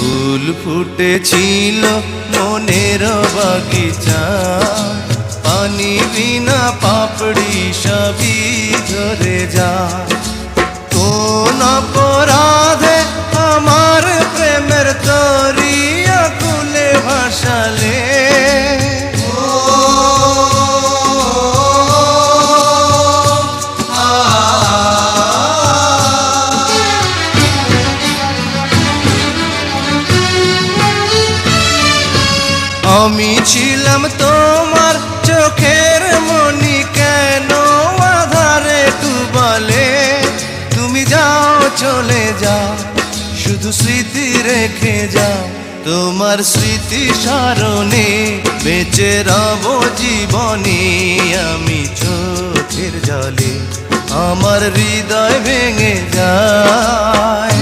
ফুল ফুটেছিল মনের বাগিচা, পানি বিনা পাপড়ি সবই ঝরে যায়। কোন অপরাধে আমার প্রেমের তরি আকুলে ভাসালে, আমি ছিলাম তোমার চোখের মনি, কেন আধারে ডুবালে? তুমি যাও চলে যাও, শুধু স্মৃতি রেখে যাও। তোমার স্মৃতি স্মরণে বেঁচে রব জীবনে আমি চোখের জলে, আমার হৃদয় ভেঙে যায়।